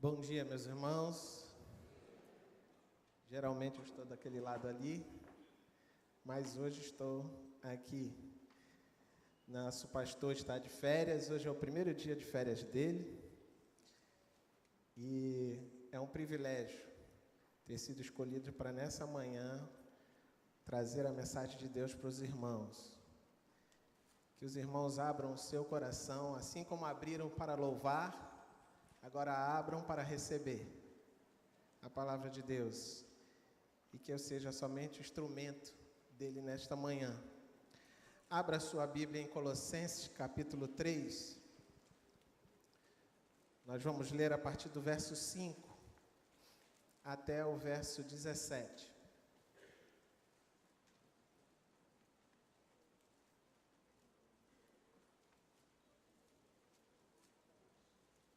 Bom dia, meus irmãos. Geralmente eu estou daquele lado ali, mas hoje estou aqui. Nosso pastor está de férias, hoje é o primeiro dia de férias dele. E é um privilégio ter sido escolhido para nessa manhã trazer a mensagem de Deus para os irmãos. Que os irmãos abram o seu coração, assim como abriram para louvar, agora abram para receber a palavra de Deus. E que eu seja somente o instrumento dele nesta manhã. Abra sua Bíblia em Colossenses, capítulo 3. Nós vamos ler a partir do verso 5 até o verso 17.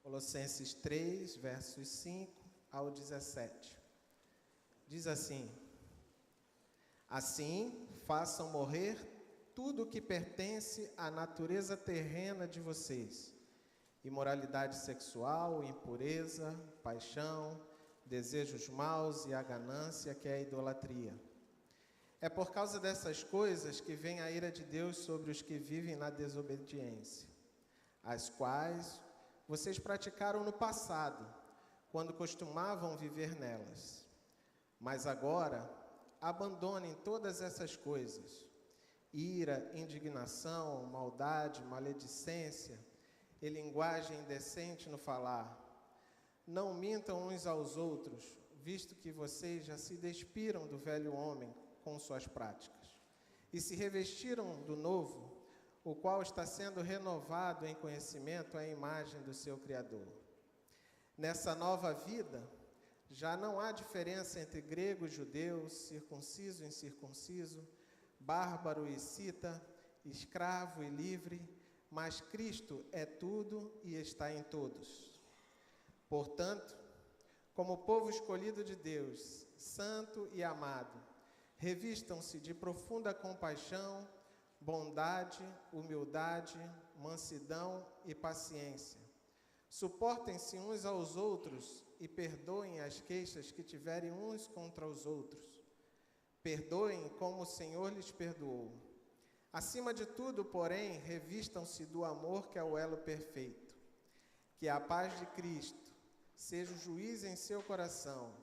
Colossenses 3, versos 5 ao 17. Diz assim: Assim, façam morrer tudo o que pertence à natureza terrena de vocês: imoralidade sexual, impureza, paixão, desejos maus e a ganância, que é a idolatria. É por causa dessas coisas que vem a ira de Deus sobre os que vivem na desobediência, as quais vocês praticaram no passado, quando costumavam viver nelas. Mas agora, abandonem todas essas coisas: ira, indignação, maldade, maledicência e linguagem indecente no falar. Não mintam uns aos outros, visto que vocês já se despiram do velho homem com suas práticas, e se revestiram do novo, o qual está sendo renovado em conhecimento à imagem do seu Criador. Nessa nova vida, já não há diferença entre grego e judeu, circunciso e incircunciso, bárbaro e cita, escravo e livre, mas Cristo é tudo e está em todos. Portanto, como povo escolhido de Deus, santo e amado, revistam-se de profunda compaixão, bondade, humildade, mansidão e paciência. Suportem-se uns aos outros e perdoem as queixas que tiverem uns contra os outros. Perdoem como o Senhor lhes perdoou. Acima de tudo, porém, revistam-se do amor, que é o elo perfeito. Que a paz de Cristo seja o juiz em seu coração,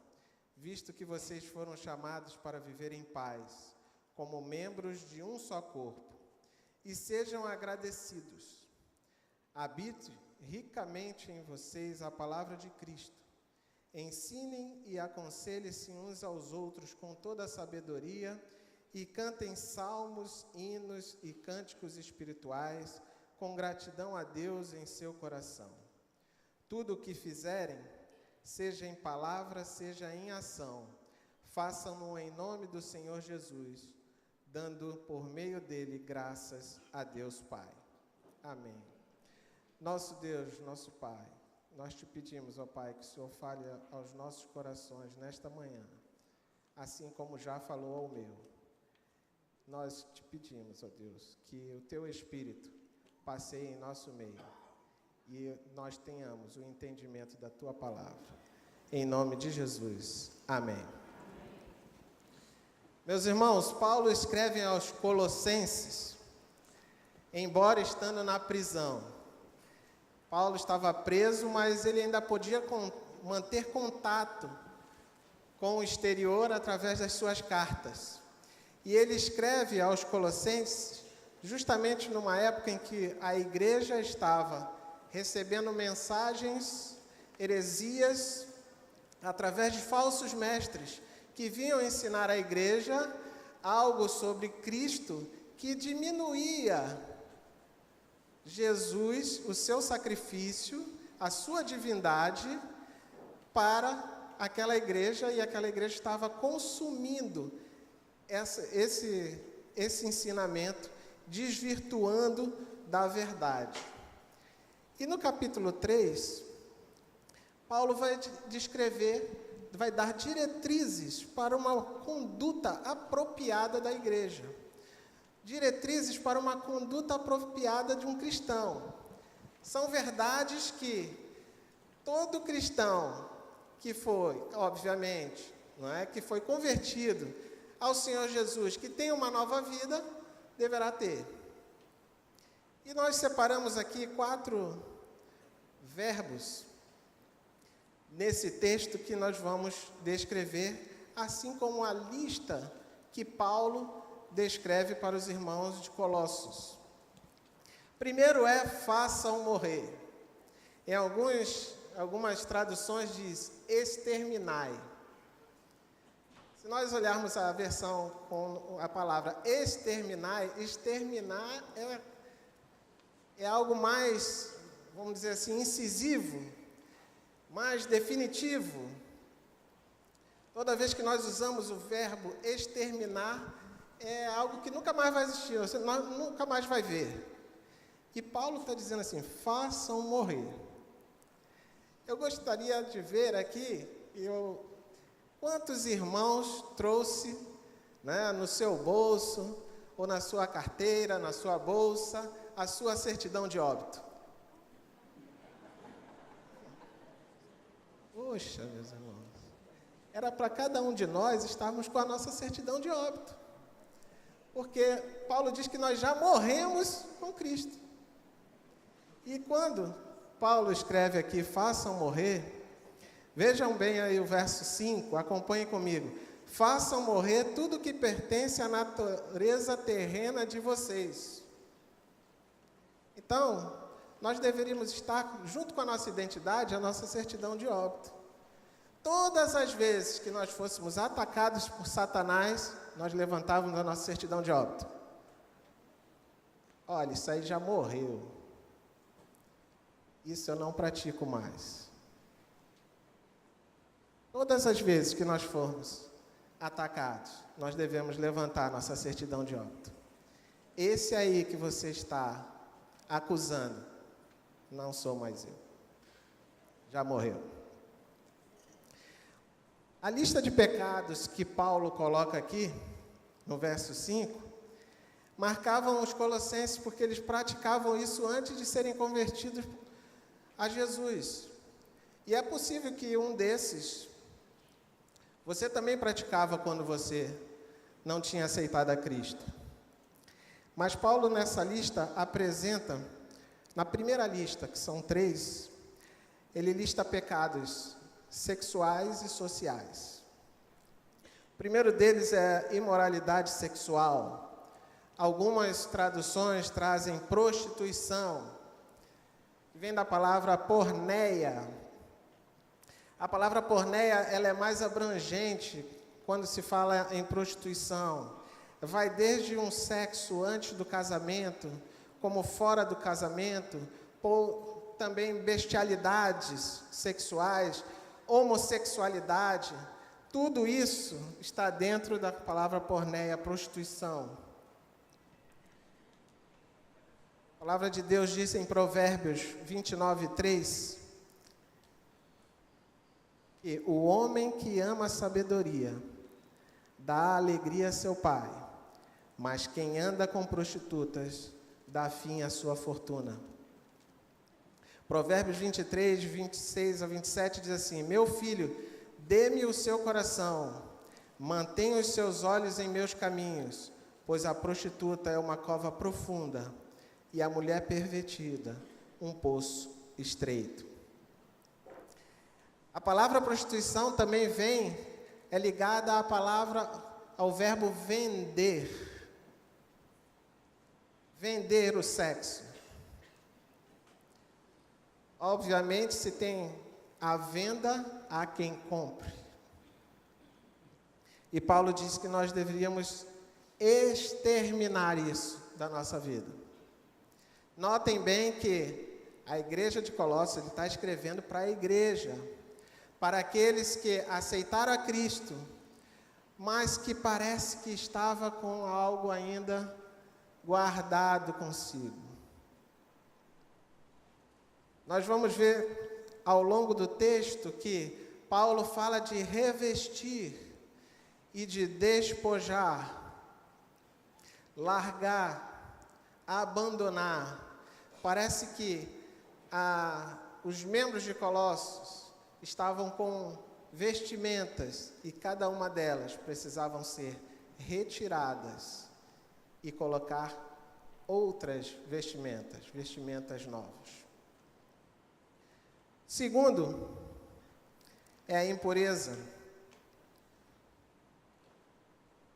visto que vocês foram chamados para viver em paz, como membros de um só corpo, e sejam agradecidos. Habite ricamente em vocês a palavra de Cristo. Ensinem e aconselhem-se uns aos outros com toda a sabedoria e cantem salmos, hinos e cânticos espirituais com gratidão a Deus em seu coração. Tudo o que fizerem, seja em palavra, seja em ação, façam-no em nome do Senhor Jesus, dando por meio dele graças a Deus Pai. Amém. Nosso Deus, nosso Pai, nós te pedimos, ó Pai, que o Senhor fale aos nossos corações nesta manhã, assim como já falou ao meu. Nós te pedimos, ó Deus, que o teu Espírito passeie em nosso meio e nós tenhamos o entendimento da tua palavra. Em nome de Jesus. Amém. Meus irmãos, Paulo escreve aos Colossenses, embora estando na prisão. Paulo estava preso, mas ele ainda podia manter contato com o exterior através das suas cartas. E ele escreve aos Colossenses justamente numa época em que a igreja estava recebendo mensagens, heresias, através de falsos mestres, que vinham ensinar à igreja algo sobre Cristo que diminuía Jesus, o seu sacrifício, a sua divindade para aquela igreja, e aquela igreja estava consumindo esse ensinamento, desvirtuando da verdade. E no capítulo 3, Paulo vai descrever, vai dar diretrizes para uma conduta apropriada da igreja. Diretrizes para uma conduta apropriada de um cristão. São verdades que todo cristão que foi, obviamente, não é, que foi convertido ao Senhor Jesus, que tem uma nova vida, deverá ter. E nós separamos aqui 4 verbos nesse texto que nós vamos descrever, assim como a lista que Paulo descreve para os irmãos de Colossos. Primeiro é façam morrer. Em algumas traduções diz exterminai. Se nós olharmos a versão com a palavra exterminar é algo mais, vamos dizer assim, incisivo, mais definitivo. Toda vez que nós usamos o verbo exterminar, é algo que nunca mais vai existir, você nunca mais vai ver. E Paulo está dizendo assim, façam morrer. Eu gostaria de ver aqui, quantos irmãos trouxe, né, no seu bolso, ou na sua carteira, na sua bolsa, a sua certidão de óbito. Poxa, meus irmãos, era para cada um de nós estarmos com a nossa certidão de óbito. Porque Paulo diz que nós já morremos com Cristo. E quando Paulo escreve aqui, façam morrer, vejam bem aí o verso 5, acompanhem comigo. Façam morrer tudo que pertence à natureza terrena de vocês. Então, nós deveríamos estar, junto com a nossa identidade, a nossa certidão de óbito. Todas as vezes que nós fôssemos atacados por Satanás, nós levantávamos a nossa certidão de óbito. Olha, isso aí já morreu. Isso eu não pratico mais. Todas as vezes que nós formos atacados, nós devemos levantar a nossa certidão de óbito. Esse aí que você está acusando, não sou mais eu. Já morreu. A lista de pecados que Paulo coloca aqui, no verso 5, marcavam os colossenses porque eles praticavam isso antes de serem convertidos a Jesus. E é possível que um desses você também praticava quando você não tinha aceitado a Cristo. Mas Paulo nessa lista apresenta, na primeira lista, que são 3, ele lista pecados sexuais e sociais. O primeiro deles é imoralidade sexual. Algumas traduções trazem prostituição, que vem da palavra porneia. A palavra porneia, ela é mais abrangente quando se fala em prostituição. Vai desde um sexo antes do casamento, como fora do casamento, ou também bestialidades sexuais, homossexualidade. Tudo isso está dentro da palavra porneia, prostituição. A palavra de Deus diz em Provérbios 29:3, que o homem que ama a sabedoria dá alegria a seu pai, mas quem anda com prostitutas dá fim à sua fortuna. Provérbios 23, 26 a 27 diz assim: meu filho, dê-me o seu coração, mantenha os seus olhos em meus caminhos, pois a prostituta é uma cova profunda e a mulher pervertida um poço estreito. A palavra prostituição também é ligada ao verbo vender. Vender o sexo. Obviamente, se tem a venda, há quem compre. E Paulo diz que nós deveríamos exterminar isso da nossa vida. Notem bem que a igreja de Colossos, ele está escrevendo para a igreja, para aqueles que aceitaram a Cristo, mas que parece que estava com algo ainda guardado consigo. Nós vamos ver ao longo do texto que Paulo fala de revestir e de despojar, largar, abandonar. Parece que os membros de Colossos estavam com vestimentas e cada uma delas precisavam ser retiradas e colocar outras vestimentas novas. Segundo, é a impureza.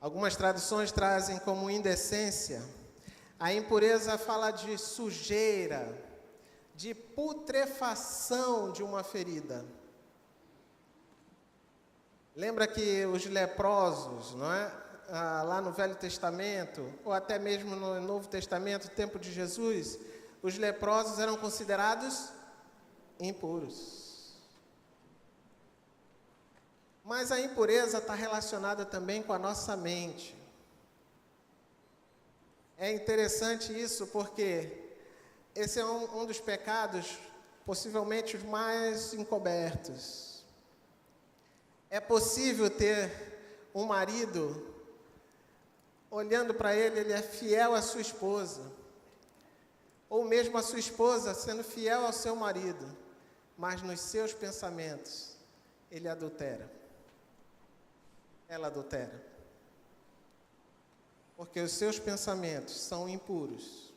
Algumas traduções trazem como indecência. A impureza fala de sujeira, de putrefação de uma ferida. Lembra que os leprosos, não é? Lá no Velho Testamento, ou até mesmo no Novo Testamento, no tempo de Jesus, os leprosos eram considerados impuros. Mas a impureza está relacionada também com a nossa mente. É interessante isso porque esse é um dos pecados, possivelmente os mais encobertos. É possível ter um marido, olhando para ele é fiel à sua esposa, ou mesmo a sua esposa sendo fiel ao seu marido, mas nos seus pensamentos ele adultera. Ela adultera. Porque os seus pensamentos são impuros,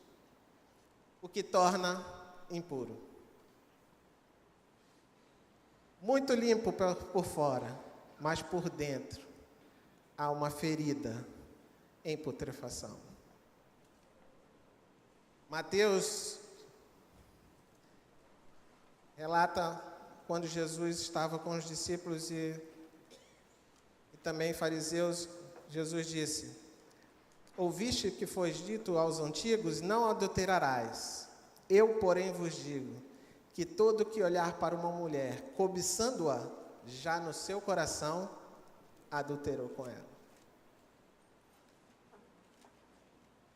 o que torna impuro. Muito limpo por fora, mas por dentro há uma ferida em putrefação. Mateus relata quando Jesus estava com os discípulos e também fariseus, Jesus disse: ouviste que foi dito aos antigos, não adulterarás. Eu, porém, vos digo, que todo que olhar para uma mulher, cobiçando-a, já no seu coração, adulterou com ela.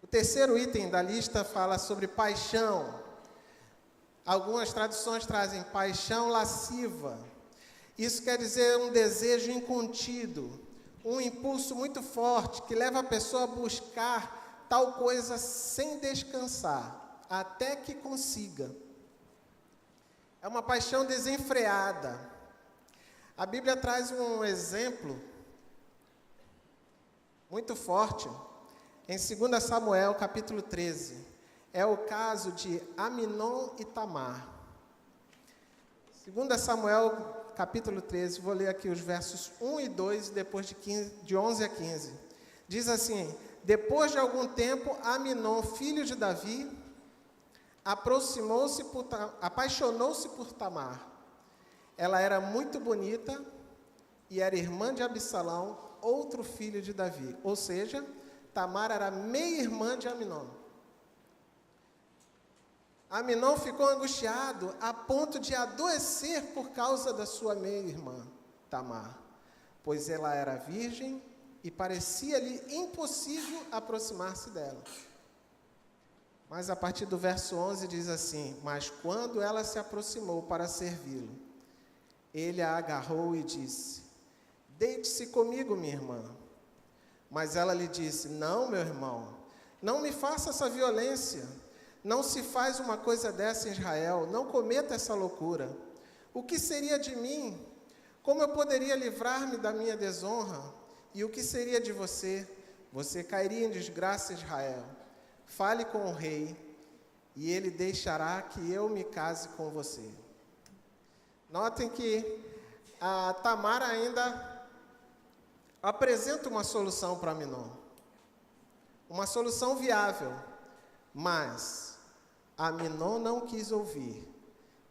O terceiro item da lista fala sobre paixão. Algumas traduções trazem paixão lasciva. Isso quer dizer um desejo incontido, um impulso muito forte que leva a pessoa a buscar tal coisa sem descansar, até que consiga. É uma paixão desenfreada. A Bíblia traz um exemplo muito forte em 2 Samuel, capítulo 13. É o caso de Aminon e Tamar. 2 Samuel, capítulo 13, vou ler aqui os versos 1 e 2, depois de 11 a 15. Diz assim: depois de algum tempo, Aminon, filho de Davi, apaixonou-se por Tamar. Ela era muito bonita e era irmã de Absalão, outro filho de Davi. Ou seja, Tamar era meia-irmã de Aminon. Aminon ficou angustiado a ponto de adoecer por causa da sua meia-irmã, Tamar, pois ela era virgem e parecia-lhe impossível aproximar-se dela. Mas a partir do verso 11 diz assim: mas quando ela se aproximou para servi-lo, ele a agarrou e disse: deite-se comigo, minha irmã. Mas ela lhe disse: não, meu irmão, não me faça essa violência. Não se faz uma coisa dessa em Israel, não cometa essa loucura. O que seria de mim? Como eu poderia livrar-me da minha desonra? E o que seria de você? Você cairia em desgraça em Israel. Fale com o rei, e ele deixará que eu me case com você. Notem que a Tamar ainda apresenta uma solução para Aminon. Uma solução viável, mas Aminon não quis ouvir,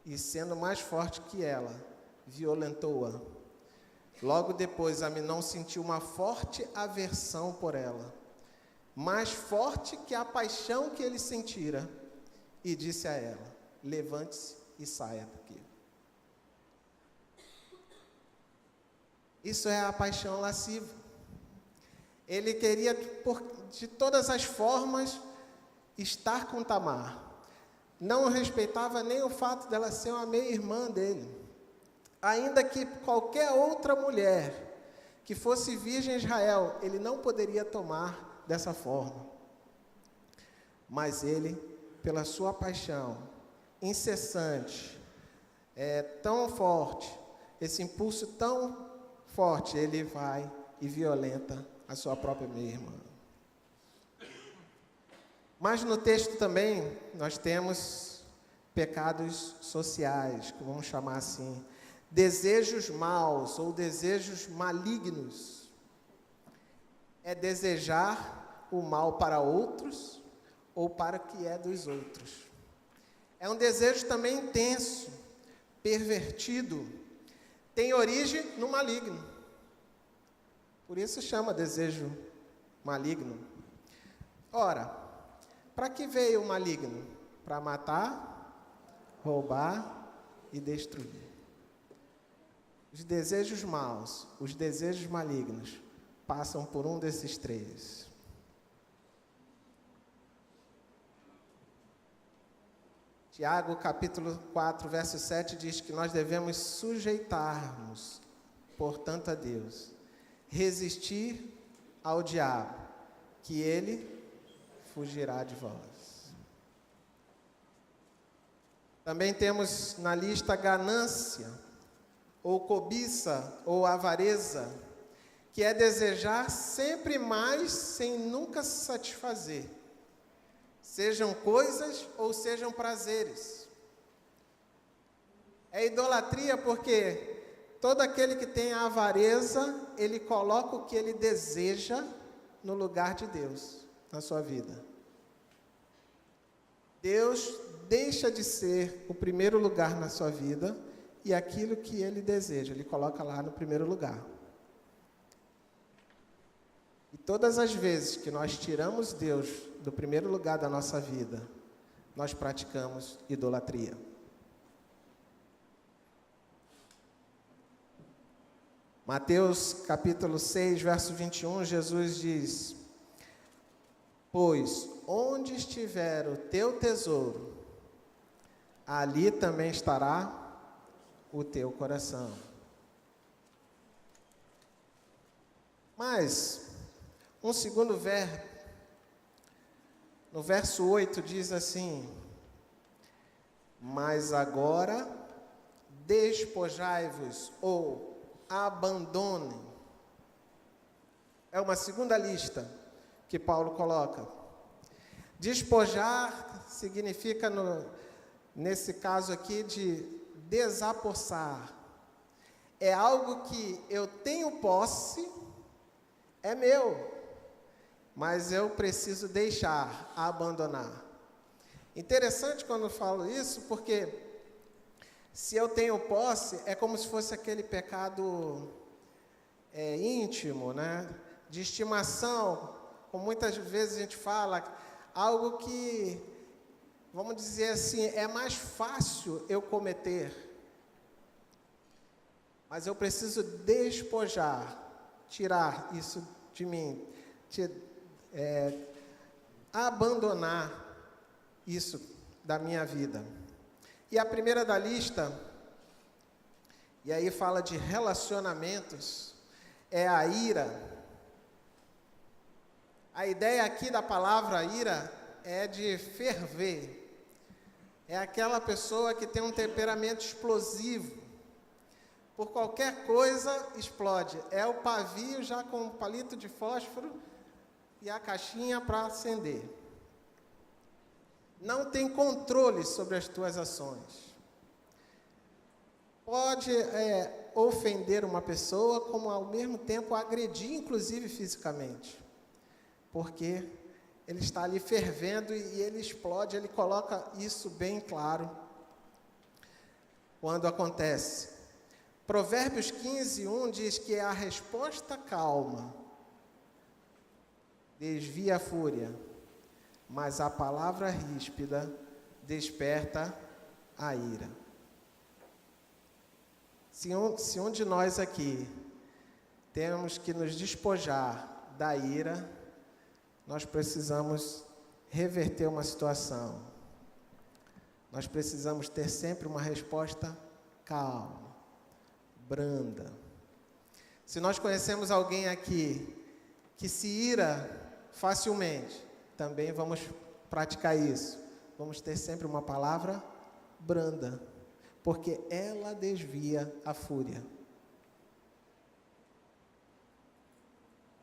e sendo mais forte que ela, violentou-a. Logo depois, Aminon sentiu uma forte aversão por ela, mais forte que a paixão que ele sentira, e disse a ela: levante-se e saia daqui. Isso é a paixão lasciva. Ele queria, de todas as formas, estar com Tamar. Não respeitava nem o fato dela ser uma meia-irmã dele. Ainda que qualquer outra mulher que fosse virgem em Israel, ele não poderia tomar dessa forma. Mas ele, pela sua paixão incessante, é tão forte, esse impulso tão forte, ele vai e violenta a sua própria irmã. Mas no texto também nós temos pecados sociais, que vamos chamar assim, desejos maus ou desejos malignos. É desejar o mal para outros ou para o que é dos outros. É um desejo também intenso, pervertido, tem origem no maligno. Por isso chama desejo maligno. Ora, para que veio o maligno? Para matar, roubar e destruir. Os desejos maus, os desejos malignos, passam por um desses três. Tiago, capítulo 4, verso 7, diz que nós devemos sujeitar-nos, portanto, a Deus, resistir ao diabo, que ele fugirá de vós. Também temos na lista ganância, ou cobiça, ou avareza, que é desejar sempre mais sem nunca se satisfazer. Sejam coisas ou sejam prazeres. É idolatria porque todo aquele que tem a avareza, ele coloca o que ele deseja no lugar de Deus, na sua vida. Deus deixa de ser o primeiro lugar na sua vida e aquilo que ele deseja, ele coloca lá no primeiro lugar. E todas as vezes que nós tiramos Deus do primeiro lugar da nossa vida, nós praticamos idolatria. Mateus capítulo 6, verso 21, Jesus diz: pois onde estiver o teu tesouro, ali também estará o teu coração. Mas um segundo verbo, no verso 8 diz assim: mas agora despojai-vos ou abandonem. É uma segunda lista que Paulo coloca. Despojar significa, nesse caso aqui, de desapossar. É algo que eu tenho posse, é meu, mas eu preciso deixar, abandonar. Interessante quando eu falo isso, porque se eu tenho posse, é como se fosse aquele pecado íntimo, né? De estimação, como muitas vezes a gente fala, algo que, vamos dizer assim, é mais fácil eu cometer. Mas eu preciso despojar, tirar isso de mim, abandonar isso da minha vida. E a primeira da lista, e aí fala de relacionamentos, é a ira. A ideia aqui da palavra ira é de ferver. É aquela pessoa que tem um temperamento explosivo. Por qualquer coisa, explode. É o pavio já com um palito de fósforo e a caixinha para acender. Não tem controle sobre as tuas ações. Pode ofender uma pessoa, como ao mesmo tempo agredir, inclusive fisicamente. Porque ele está ali fervendo e ele explode, ele coloca isso bem claro quando acontece. Provérbios 15:1 diz que a resposta calma desvia a fúria, mas a palavra ríspida desperta a ira. Se um de nós aqui temos que nos despojar da ira, nós precisamos reverter uma situação. Nós precisamos ter sempre uma resposta calma, branda. Se nós conhecemos alguém aqui que se ira facilmente, também vamos praticar isso. Vamos ter sempre uma palavra branda. porque ela desvia a fúria.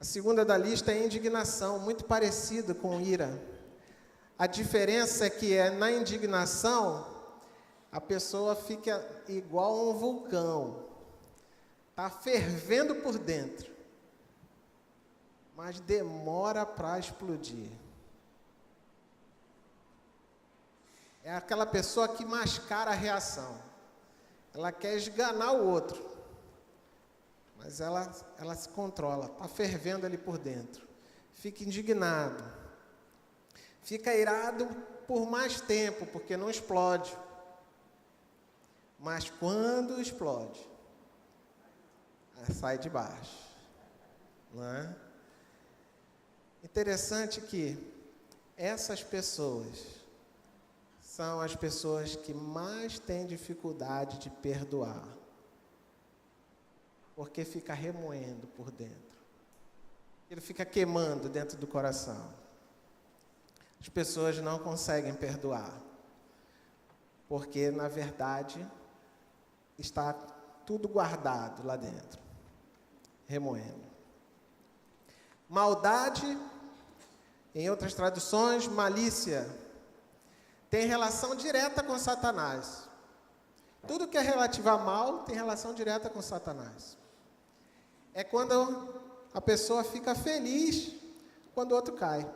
A segunda da lista é indignação, muito parecido com ira. A diferença é que na indignação, a pessoa fica igual a um vulcão. Está fervendo por dentro, mas demora para explodir. É aquela pessoa que mascara a reação. Ela quer esganar o outro, mas ela se controla, está fervendo ali por dentro. Fica indignado. Fica irado por mais tempo, porque não explode. Mas quando explode, sai de baixo. Não é? Interessante que essas pessoas são as pessoas que mais têm dificuldade de perdoar. Porque fica remoendo por dentro. Ele fica queimando dentro do coração. As pessoas não conseguem perdoar. Porque, na verdade, está tudo guardado lá dentro. Remoendo. Maldade, em outras traduções, malícia, tem relação direta com Satanás. Tudo que é relativo a mal tem relação direta com Satanás. É quando a pessoa fica feliz quando o outro cai.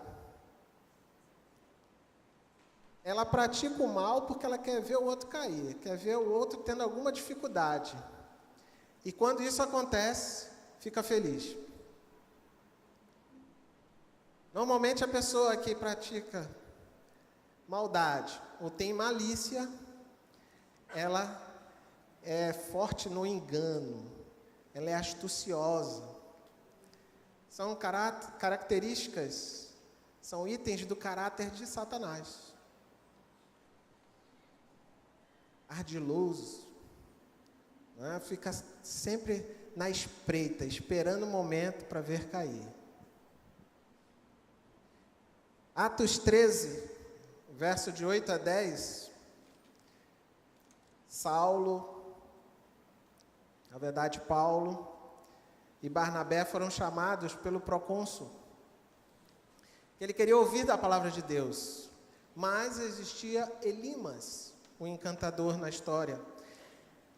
Ela pratica o mal porque ela quer ver o outro cair, quer ver o outro tendo alguma dificuldade. E quando isso acontece, fica feliz. Normalmente a pessoa que pratica maldade ou tem malícia, ela é forte no engano, ela é astuciosa. São características, são itens do caráter de Satanás. Ardiloso, né? Fica sempre na espreita, esperando o momento para ver cair. Atos 13, verso de 8 a 10, Saulo, na verdade Paulo e Barnabé foram chamados pelo procônsul. Ele queria ouvir da palavra de Deus, mas existia Elimas, o encantador na história.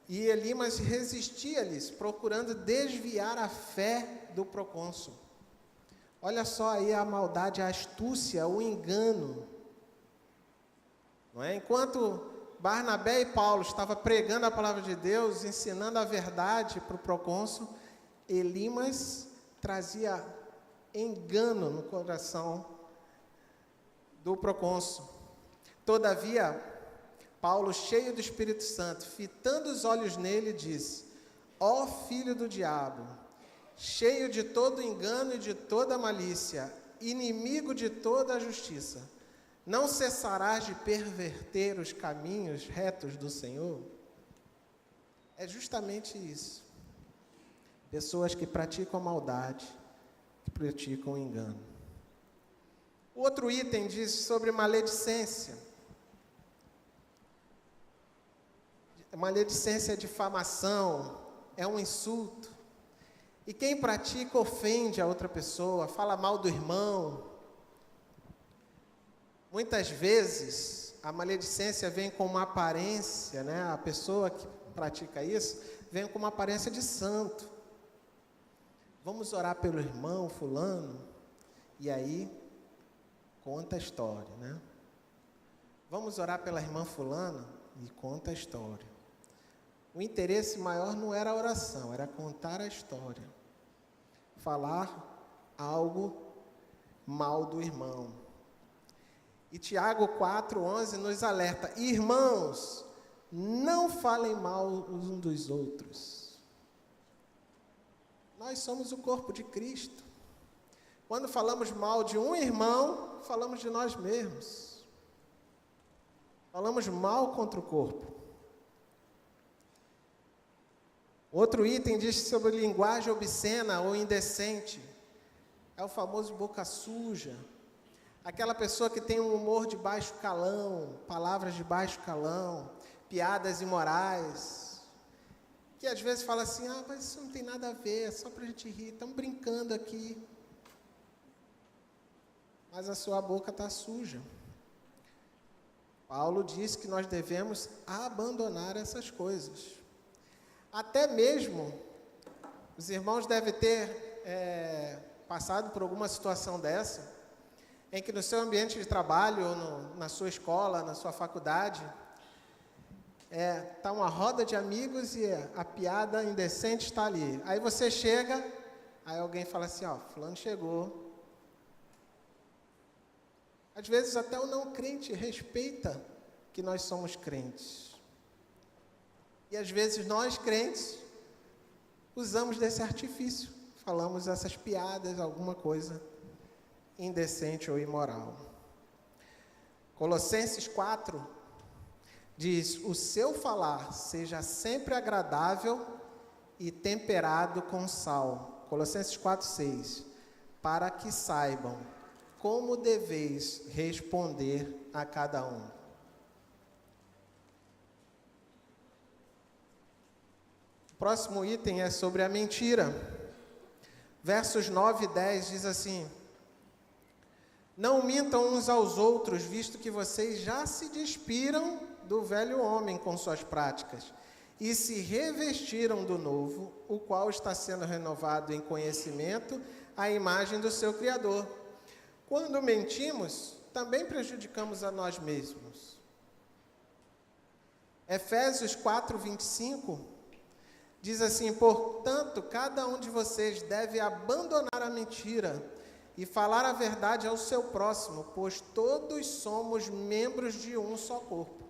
E Elimas resistia-lhes, procurando desviar a fé do procônsul. Olha só aí a maldade, a astúcia, o engano. Não é? Enquanto Barnabé e Paulo estavam pregando a palavra de Deus, ensinando a verdade para o procônsul, Elimas trazia engano no coração do procônsul. Todavia, Paulo, cheio do Espírito Santo, fitando os olhos nele, disse: ó filho do diabo, cheio de todo engano e de toda malícia, inimigo de toda a justiça, não cessarás de perverter os caminhos retos do Senhor? É justamente isso. Pessoas que praticam a maldade, que praticam o engano. O outro item diz sobre maledicência. Maledicência é difamação, é um insulto. E quem pratica ofende a outra pessoa, fala mal do irmão. Muitas vezes a maledicência vem com uma aparência, né? A pessoa que pratica isso vem com uma aparência de santo. Vamos orar pelo irmão fulano, e aí conta a história, né? Vamos orar pela irmã fulana e conta a história. O interesse maior não era a oração, era contar a história. Falar algo mal do irmão. E Tiago 4:11 nos alerta: irmãos, não falem mal uns dos outros. Nós somos o corpo de Cristo. Quando falamos mal de um irmão, falamos de nós mesmos. Falamos mal contra o corpo. Outro item diz sobre linguagem obscena ou indecente. É o famoso boca suja. Aquela pessoa que tem um humor de baixo calão, palavras de baixo calão, piadas imorais, que às vezes fala assim, mas isso não tem nada a ver, é só para a gente rir, estamos brincando aqui. Mas a sua boca está suja. Paulo diz que nós devemos abandonar essas coisas. Até mesmo, os irmãos devem ter passado por alguma situação dessa, em que no seu ambiente de trabalho, ou na sua escola, na sua faculdade, está uma roda de amigos e a piada indecente está ali. Aí você chega, aí alguém fala assim, fulano chegou. Às vezes até o não crente respeita que nós somos crentes. E às vezes nós, crentes, usamos desse artifício, falamos essas piadas, alguma coisa indecente ou imoral. Colossenses 4 diz, o seu falar seja sempre agradável e temperado com sal. Colossenses 4:6, para que saibam como deveis responder a cada um. O próximo item é sobre a mentira. Versos 9 e 10 diz assim, não mintam uns aos outros, visto que vocês já se despiram do velho homem com suas práticas, e se revestiram do novo, o qual está sendo renovado em conhecimento à imagem do seu Criador. Quando mentimos, também prejudicamos a nós mesmos. Efésios 4:25 diz assim, portanto, cada um de vocês deve abandonar a mentira e falar a verdade ao seu próximo, pois todos somos membros de um só corpo.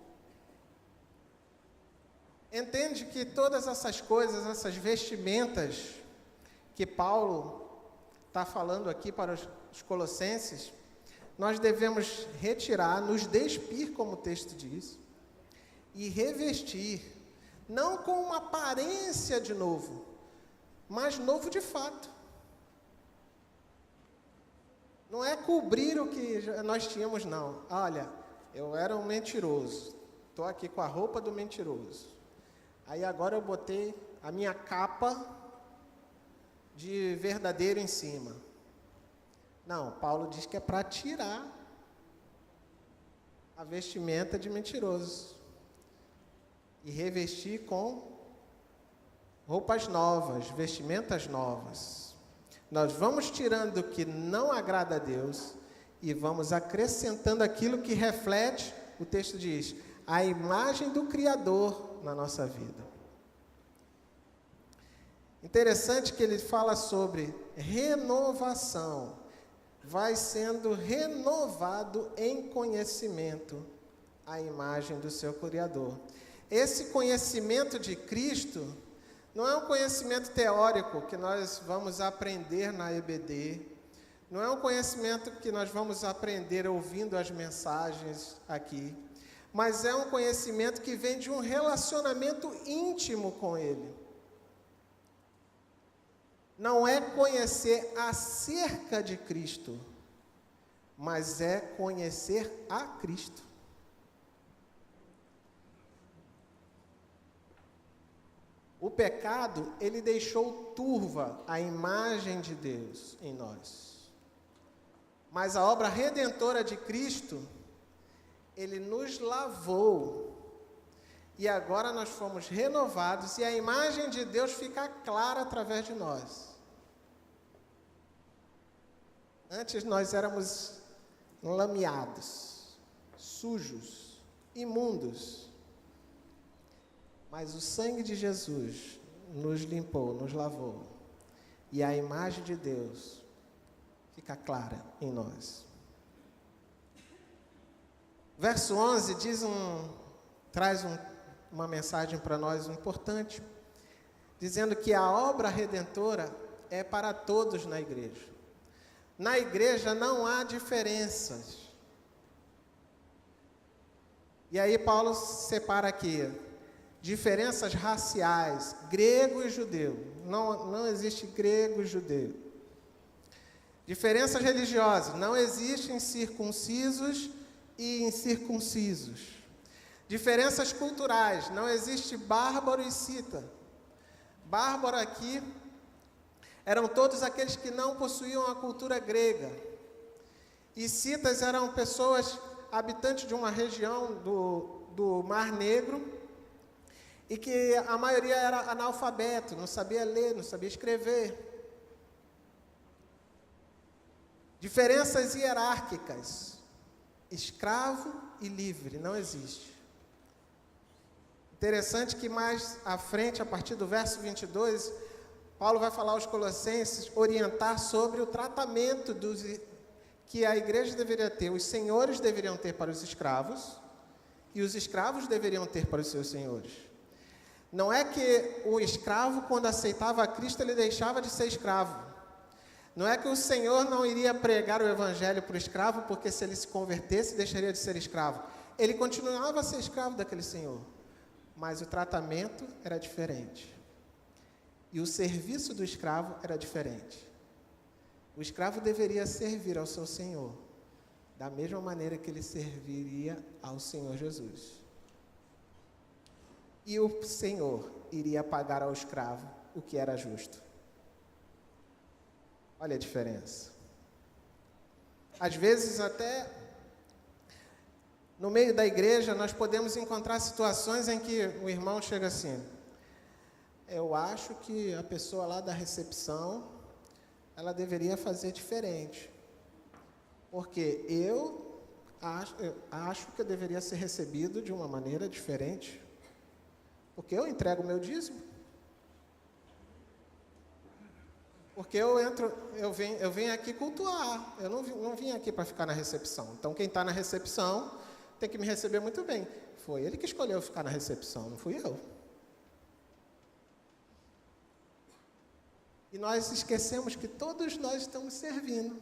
Entende que todas essas coisas, essas vestimentas que Paulo está falando aqui para os colossenses, nós devemos retirar, nos despir, como o texto diz, e revestir, não com uma aparência de novo, mas novo de fato. Não é cobrir o que nós tínhamos, não. Olha, eu era um mentiroso, estou aqui com a roupa do mentiroso. Aí agora eu botei a minha capa de verdadeiro em cima. Não, Paulo diz que é para tirar a vestimenta de mentiroso e revestir com roupas novas, vestimentas novas. Nós vamos tirando o que não agrada a Deus e vamos acrescentando aquilo que reflete, o texto diz, a imagem do Criador na nossa vida. Interessante que ele fala sobre renovação. Vai sendo renovado em conhecimento a imagem do seu Criador. Esse conhecimento de Cristo não é um conhecimento teórico que nós vamos aprender na EBD, não é um conhecimento que nós vamos aprender ouvindo as mensagens aqui, mas é um conhecimento que vem de um relacionamento íntimo com Ele. Não é conhecer acerca de Cristo, mas é conhecer a Cristo. O pecado, ele deixou turva a imagem de Deus em nós. Mas a obra redentora de Cristo, ele nos lavou. E agora nós fomos renovados e a imagem de Deus fica clara através de nós. Antes nós éramos lameados, sujos, imundos. Mas o sangue de Jesus nos limpou, nos lavou. E a imagem de Deus fica clara em nós. Verso 11 traz uma mensagem para nós importante, dizendo que a obra redentora é para todos na igreja. Na igreja não há diferenças. E aí Paulo separa aqui diferenças raciais, grego e judeu. Não existe grego e judeu. Diferenças religiosas, não existem circuncisos e incircuncisos. Diferenças culturais. Não existe bárbaro e cita. Bárbaro aqui eram todos aqueles que não possuíam a cultura grega. E citas eram pessoas habitantes de uma região do Mar Negro e que a maioria era analfabeto, não sabia ler, não sabia escrever. Diferenças hierárquicas. Escravo e livre, não existe. Interessante que mais à frente, a partir do verso 22, Paulo vai falar aos Colossenses, orientar sobre o tratamento que a igreja deveria ter, os senhores deveriam ter para os escravos, e os escravos deveriam ter para os seus senhores. Não é que o escravo, quando aceitava a Cristo, ele deixava de ser escravo. Não é que o Senhor não iria pregar o evangelho para o escravo, porque se ele se convertesse, deixaria de ser escravo. Ele continuava a ser escravo daquele Senhor, mas o tratamento era diferente. E o serviço do escravo era diferente. O escravo deveria servir ao seu Senhor, da mesma maneira que ele serviria ao Senhor Jesus. E o Senhor iria pagar ao escravo o que era justo. Olha a diferença. Às vezes, até no meio da igreja, nós podemos encontrar situações em que o irmão chega assim: eu acho que a pessoa lá da recepção, ela deveria fazer diferente. Porque eu acho que eu deveria ser recebido de uma maneira diferente. Porque eu entrego o meu dízimo. Porque eu venho aqui cultuar, eu não vim aqui para ficar na recepção. Então, quem está na recepção tem que me receber muito bem. Foi ele que escolheu ficar na recepção, não fui eu. E nós esquecemos que todos nós estamos servindo.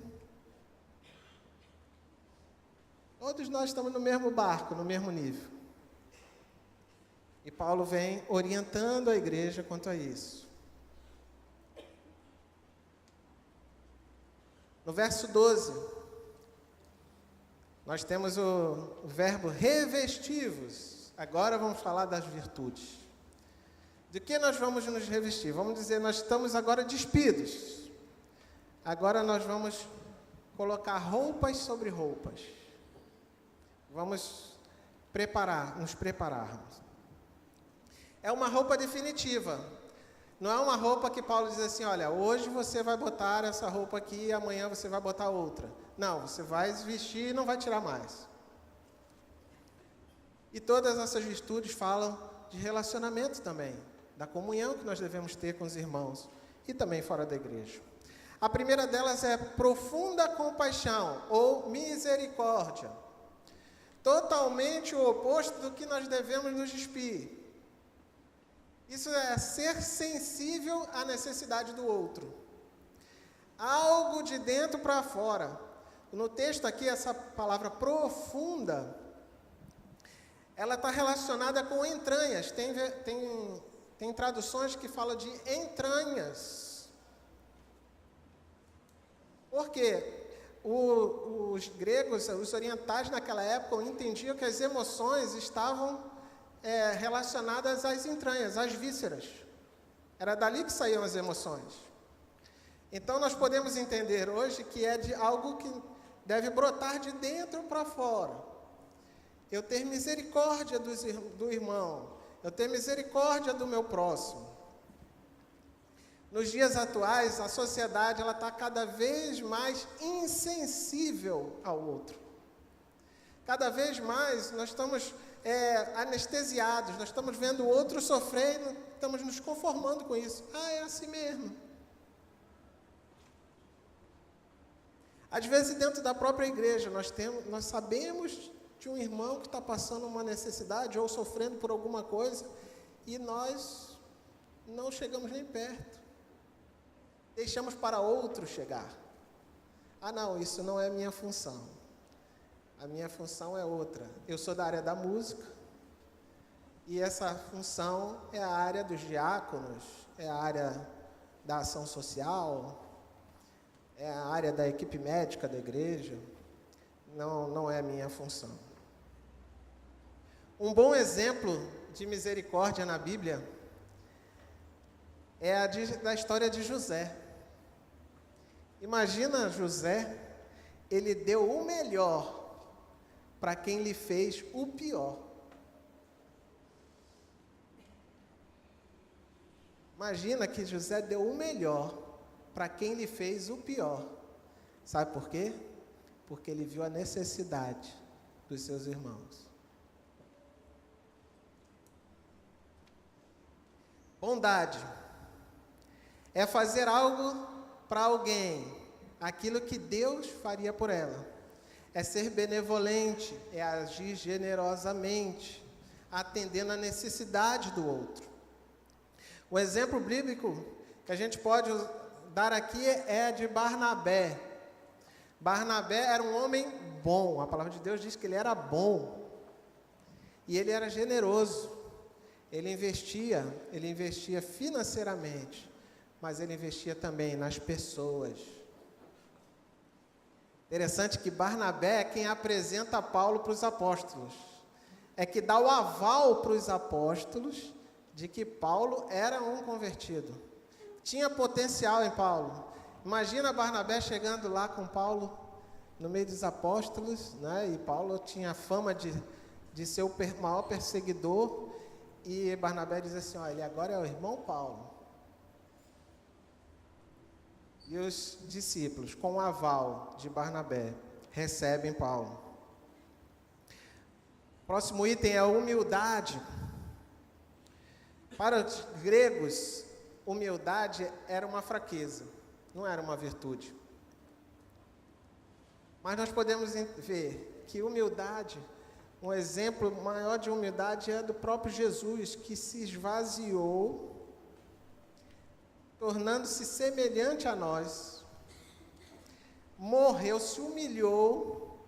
Todos nós estamos no mesmo barco, no mesmo nível. E Paulo vem orientando a igreja quanto a isso. No verso 12, nós temos o verbo revestivos. Agora vamos falar das virtudes. De que nós vamos nos revestir? Vamos dizer, nós estamos agora despidos. Agora nós vamos colocar roupas sobre roupas. Vamos nos prepararmos. É uma roupa definitiva. Não é uma roupa que Paulo diz assim, olha, hoje você vai botar essa roupa aqui e amanhã você vai botar outra. Não, você vai vestir e não vai tirar mais. E todas essas virtudes falam de relacionamento também, da comunhão que nós devemos ter com os irmãos e também fora da igreja. A primeira delas é profunda compaixão ou misericórdia. Totalmente o oposto do que nós devemos nos despir. Isso é ser sensível à necessidade do outro. Algo de dentro para fora. No texto aqui, essa palavra profunda, ela está relacionada com entranhas. Tem traduções que falam de entranhas. Por quê? Os gregos, os orientais naquela época, entendiam que as emoções estavam relacionadas às entranhas, às vísceras. Era dali que saíam as emoções. Então, nós podemos entender hoje que é de algo que deve brotar de dentro para fora. Eu ter misericórdia do irmão, eu ter misericórdia do meu próximo. Nos dias atuais, a sociedade está cada vez mais insensível ao outro. Cada vez mais nós estamos anestesiados, nós estamos vendo o outro sofrer e estamos nos conformando com isso. É assim mesmo. Às vezes, dentro da própria igreja, nós sabemos de um irmão que está passando uma necessidade ou sofrendo por alguma coisa e nós não chegamos nem perto. Deixamos para outro chegar. Não, isso não é minha função. A minha função é outra. Eu sou da área da música e essa função é a área dos diáconos, é a área da ação social, é a área da equipe médica da igreja. Não é a minha função. Um bom exemplo de misericórdia na Bíblia é da história de José. Imagina José, ele deu o melhor para quem lhe fez o pior. Imagina que José deu o melhor para quem lhe fez o pior. Sabe por quê? Porque ele viu a necessidade dos seus irmãos. Bondade é fazer algo para alguém, aquilo que Deus faria por ela. É ser benevolente, é agir generosamente, atendendo à necessidade do outro. O exemplo bíblico que a gente pode dar aqui é de Barnabé. Barnabé era um homem bom, a palavra de Deus diz que ele era bom. E ele era generoso. Ele investia financeiramente, mas ele investia também nas pessoas. Interessante que Barnabé é quem apresenta Paulo para os apóstolos. É que dá o aval para os apóstolos de que Paulo era um convertido. Tinha potencial em Paulo. Imagina Barnabé chegando lá com Paulo no meio dos apóstolos, né? E Paulo tinha fama de ser o maior perseguidor. E Barnabé diz assim, olha, ele agora é o irmão Paulo. E os discípulos, com o aval de Barnabé, recebem Paulo. Próximo item é a humildade. Para os gregos, humildade era uma fraqueza, não era uma virtude. Mas nós podemos ver que humildade, um exemplo maior de humildade é do próprio Jesus, que se esvaziou, tornando-se semelhante a nós, morreu, se humilhou,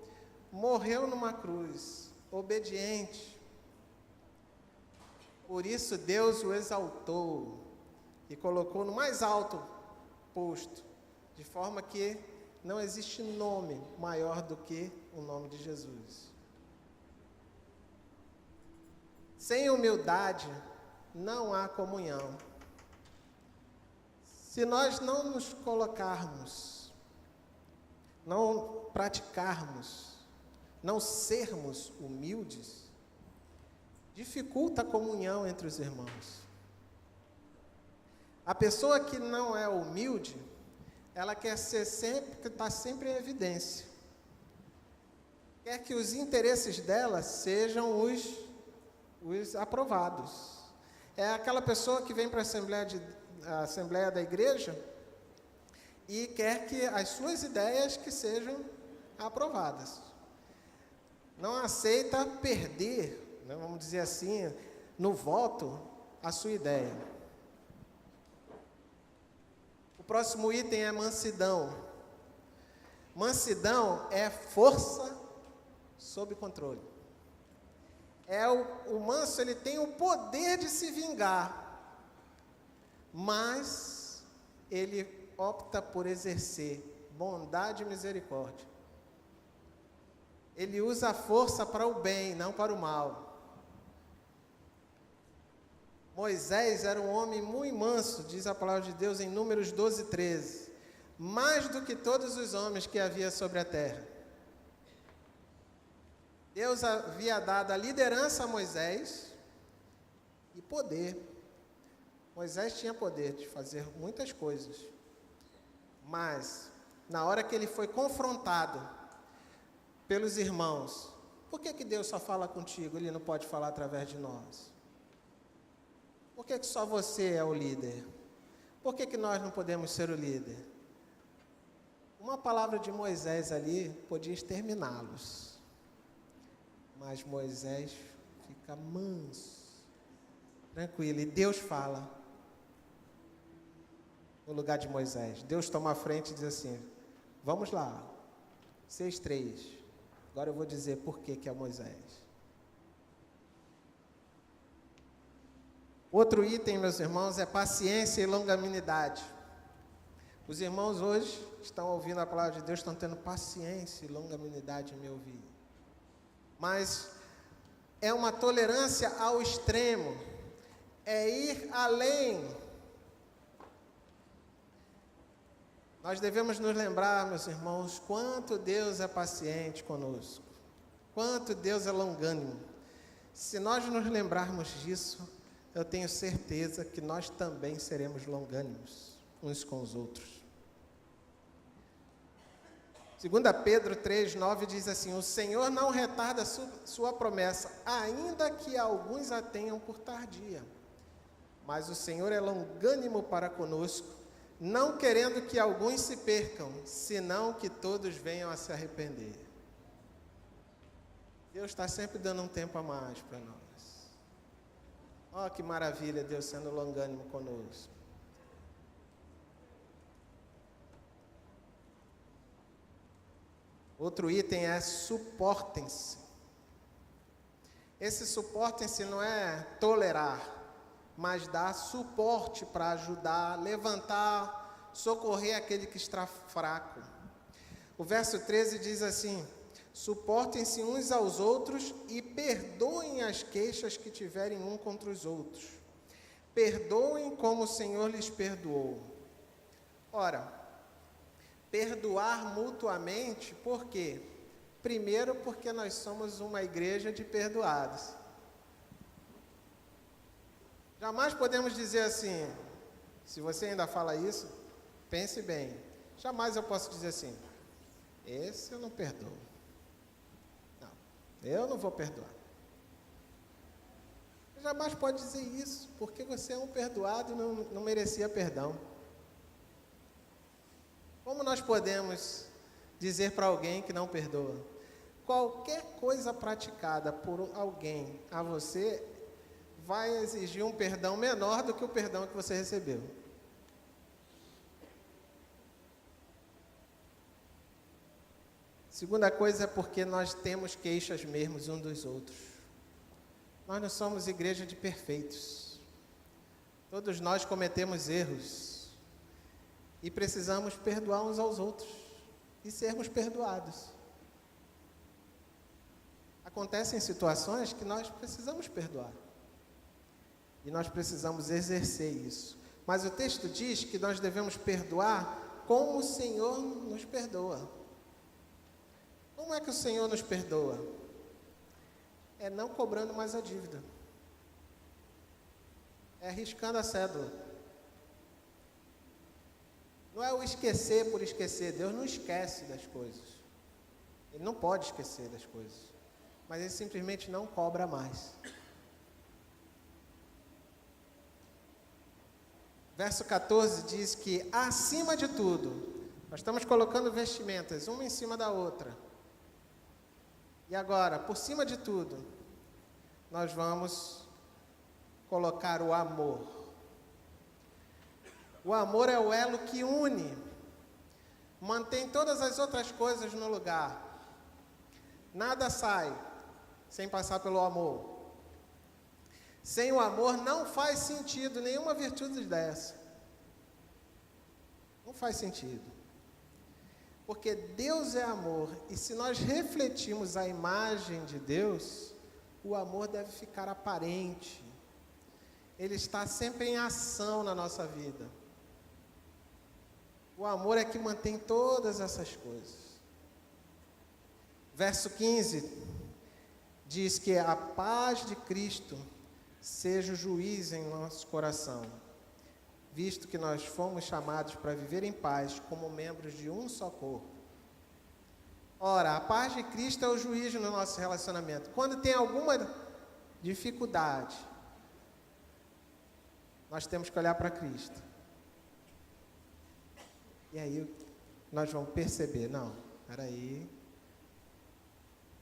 morreu numa cruz, obediente. Por isso Deus o exaltou e colocou no mais alto posto, de forma que não existe nome maior do que o nome de Jesus. Sem humildade, não há comunhão. Se nós não nos colocarmos, não praticarmos, não sermos humildes, dificulta a comunhão entre os irmãos. A pessoa que não é humilde, ela quer estar sempre em evidência. Quer que os interesses dela sejam os aprovados. É aquela pessoa que vem para a assembleia da igreja e quer que as suas ideias que sejam aprovadas. Não aceita perder, né, vamos dizer assim, no voto, a sua ideia. O próximo item é mansidão. Mansidão é força sob controle. O manso, ele tem o poder de se vingar, mas ele opta por exercer bondade e misericórdia. Ele usa a força para o bem, não para o mal. Moisés era um homem muito manso, diz a palavra de Deus em Números 12, 13. Mais do que todos os homens que havia sobre a terra. Deus havia dado a liderança a Moisés e poder. Moisés tinha poder de fazer muitas coisas. Mas, na hora que ele foi confrontado pelos irmãos, por que Deus só fala contigo, ele não pode falar através de nós? Por que só você é o líder? Por que nós não podemos ser o líder? Uma palavra de Moisés ali podia exterminá-los. Mas Moisés fica manso, tranquilo, e Deus fala no lugar de Moisés. Deus toma a frente e diz assim, vamos lá, vocês três, agora eu vou dizer por que é Moisés. Outro item, meus irmãos, é paciência e longanimidade. Os irmãos hoje estão ouvindo a palavra de Deus, estão tendo paciência e longanimidade em me ouvir. Mas é uma tolerância ao extremo, é ir além. Nós devemos nos lembrar, meus irmãos, quanto Deus é paciente conosco, quanto Deus é longânimo. Se nós nos lembrarmos disso, eu tenho certeza que nós também seremos longânimos uns com os outros. 2 Pedro 3,9 diz assim: o Senhor não retarda sua promessa, ainda que alguns a tenham por tardia. Mas o Senhor é longânimo para conosco, não querendo que alguns se percam, senão que todos venham a se arrepender. Deus está sempre dando um tempo a mais para nós. Ó, que maravilha, Deus sendo longânimo conosco. Outro item é suportem-se. Esse suportem-se não é tolerar, mas dar suporte para ajudar, levantar, socorrer aquele que está fraco. O verso 13 diz assim: suportem-se uns aos outros e perdoem as queixas que tiverem um contra os outros. Perdoem como o Senhor lhes perdoou. Ora, perdoar mutuamente, por quê? Primeiro, porque nós somos uma igreja de perdoados. Jamais podemos dizer assim, se você ainda fala isso, pense bem. Jamais eu posso dizer assim, esse eu não perdoo. Não, eu não vou perdoar. Você jamais pode dizer isso, porque você é um perdoado e não merecia perdão. Como nós podemos dizer para alguém que não perdoa? Qualquer coisa praticada por alguém a você vai exigir um perdão menor do que o perdão que você recebeu. Segunda coisa é porque nós temos queixas mesmo uns dos outros. Nós não somos igreja de perfeitos. Todos nós cometemos erros. E precisamos perdoar uns aos outros e sermos perdoados. Acontecem situações que nós precisamos perdoar. E nós precisamos exercer isso. Mas o texto diz que nós devemos perdoar como o Senhor nos perdoa. Como é que o Senhor nos perdoa? É não cobrando mais a dívida. É arriscando a cédula. Não é o esquecer por esquecer. Deus não esquece das coisas. Ele não pode esquecer das coisas. Mas ele simplesmente não cobra mais. Verso 14 diz que, acima de tudo, nós estamos colocando vestimentas, uma em cima da outra. E agora, por cima de tudo, nós vamos colocar o amor. O amor é o elo que une, mantém todas as outras coisas no lugar. Nada sai sem passar pelo amor. Sem o amor não faz sentido nenhuma virtude dessa. Não faz sentido. Porque Deus é amor, e se nós refletirmos a imagem de Deus, o amor deve ficar aparente. Ele está sempre em ação na nossa vida. O amor é que mantém todas essas coisas. Verso 15 diz que a paz de Cristo seja o juiz em nosso coração, visto que nós fomos chamados para viver em paz como membros de um só corpo. Ora, a paz de Cristo é o juiz no nosso relacionamento. Quando tem alguma dificuldade, nós temos que olhar para Cristo. E aí nós vamos perceber, não, peraí,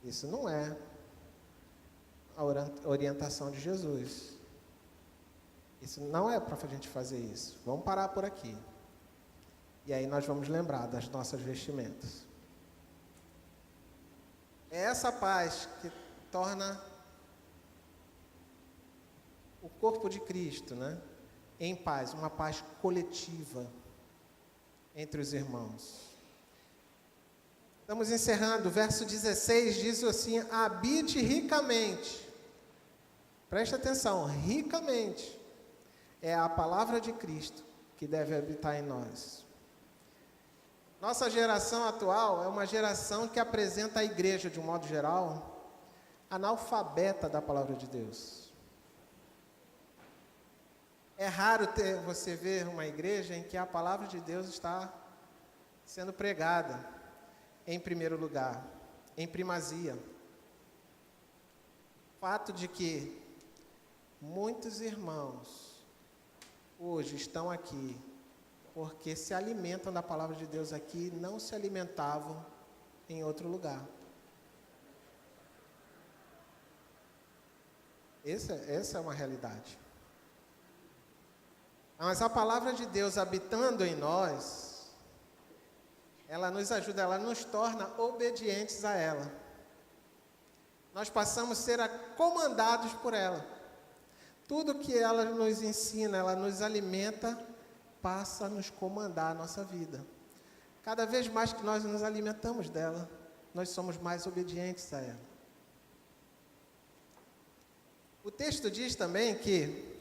isso não é a orientação de Jesus. Isso não é para a gente fazer isso. Vamos parar por aqui. E aí nós vamos lembrar das nossas vestimentas. É essa paz que torna o corpo de Cristo, né, em paz, uma paz coletiva entre os irmãos. Estamos encerrando. O verso 16 diz assim: habite ricamente Preste atenção, ricamente. É a palavra de Cristo que deve habitar em nós. Nossa geração atual é uma geração que apresenta a igreja, de um modo geral, analfabeta da palavra de Deus. É raro você ver uma igreja em que a palavra de Deus está sendo pregada em primeiro lugar, em primazia. Fato de que muitos irmãos hoje estão aqui porque se alimentam da palavra de Deus aqui, não se alimentavam em outro lugar. Essa é uma realidade. Mas a palavra de Deus habitando em nós, ela nos ajuda, ela nos torna obedientes a ela. Nós passamos a ser comandados por ela. Tudo que ela nos ensina, ela nos alimenta, passa a nos comandar a nossa vida. Cada vez mais que nós nos alimentamos dela, nós somos mais obedientes a ela. O texto diz também que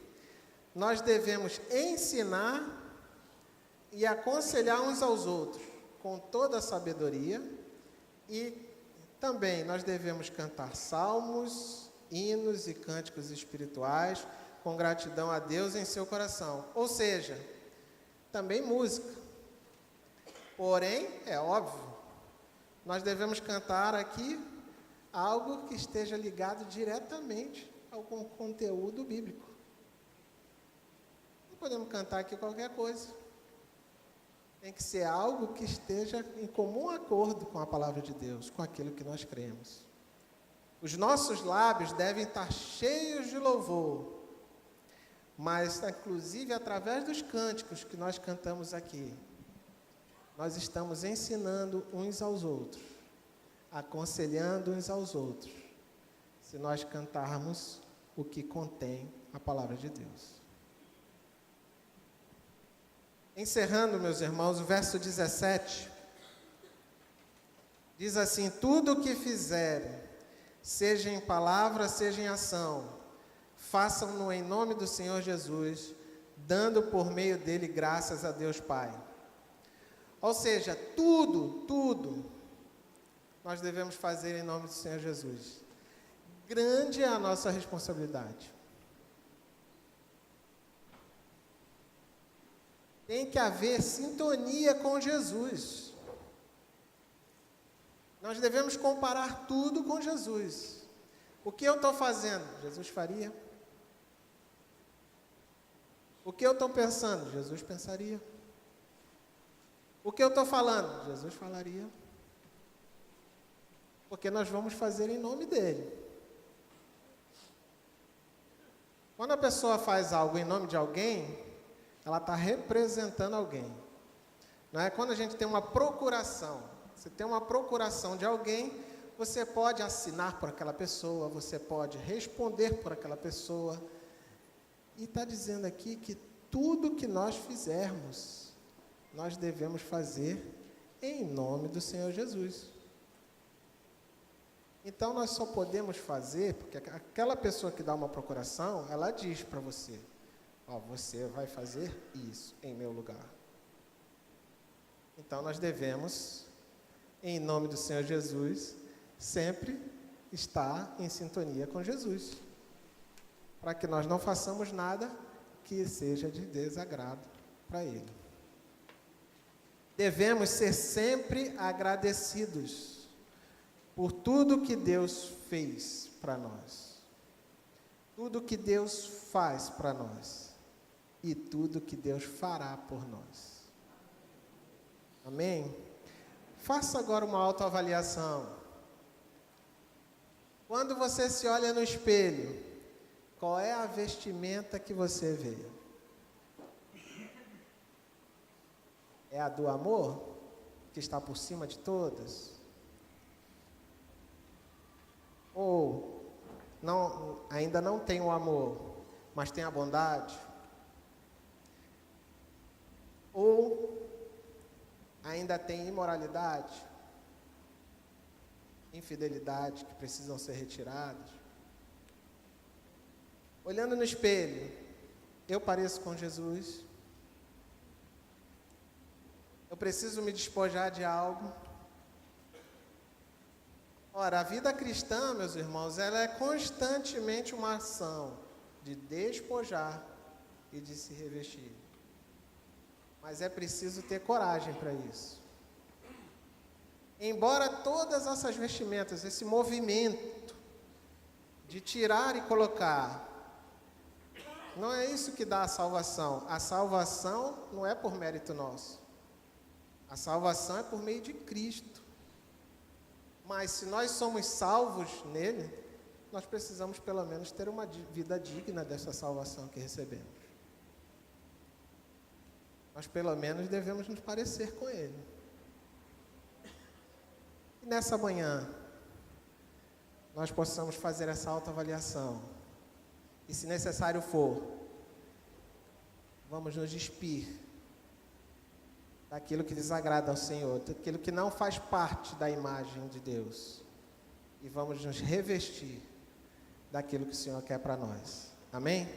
nós devemos ensinar e aconselhar uns aos outros com toda a sabedoria, e também nós devemos cantar salmos, hinos e cânticos espirituais com gratidão a Deus em seu coração. Ou seja, também música. Porém, é óbvio, nós devemos cantar aqui algo que esteja ligado diretamente ao conteúdo bíblico. Não podemos cantar aqui qualquer coisa. Tem que ser algo que esteja em comum acordo com a palavra de Deus, com aquilo que nós cremos. Os nossos lábios devem estar cheios de louvor, mas, inclusive, através dos cânticos que nós cantamos aqui, nós estamos ensinando uns aos outros, aconselhando uns aos outros, se nós cantarmos o que contém a palavra de Deus. Encerrando, meus irmãos, o verso 17, diz assim: tudo o que fizerem, seja em palavra, seja em ação, façam-no em nome do Senhor Jesus, dando por meio dele graças a Deus Pai. Ou seja, tudo nós devemos fazer em nome do Senhor Jesus. Grande é a nossa responsabilidade. Tem que haver sintonia com Jesus. Nós devemos comparar tudo com Jesus. O que eu estou fazendo, Jesus faria. O que eu estou pensando, Jesus pensaria. O que eu estou falando, Jesus falaria. Porque nós vamos fazer em nome dele. Quando a pessoa faz algo em nome de alguém, ela está representando alguém. Não é? Quando a gente tem uma procuração, você tem uma procuração de alguém, você pode assinar por aquela pessoa, você pode responder por aquela pessoa. E está dizendo aqui que tudo que nós fizermos, nós devemos fazer em nome do Senhor Jesus. Então, nós só podemos fazer, porque aquela pessoa que dá uma procuração, ela diz para você: ó, você vai fazer isso em meu lugar. Então, nós devemos, em nome do Senhor Jesus, sempre estar em sintonia com Jesus, para que nós não façamos nada que seja de desagrado para Ele. Devemos ser sempre agradecidos por tudo que Deus fez para nós, tudo que Deus faz para nós e tudo que Deus fará por nós. Amém? Faça agora uma autoavaliação. Quando você se olha no espelho, qual é a vestimenta que você vê? É a do amor, que está por cima de todas? Ou ainda não tem o amor, mas tem a bondade? Ou ainda tem imoralidade, infidelidade, que precisam ser retiradas? olhando no espelho, eu pareço com Jesus? Eu preciso me despojar de algo? Ora, a vida cristã, meus irmãos, ela é constantemente uma ação de despojar e de se revestir. Mas é preciso ter coragem para isso. Embora todas essas vestimentas, esse movimento de tirar e colocar, não é isso que dá a salvação. A salvação não é por mérito nosso. A salvação é por meio de Cristo. Mas se nós somos salvos nele, nós precisamos pelo menos ter uma vida digna dessa salvação que recebemos. Nós pelo menos devemos nos parecer com ele. E nessa manhã, nós possamos fazer essa autoavaliação. E se necessário for, vamos nos despir daquilo que desagrada ao Senhor, daquilo que não faz parte da imagem de Deus. E vamos nos revestir daquilo que o Senhor quer para nós. Amém?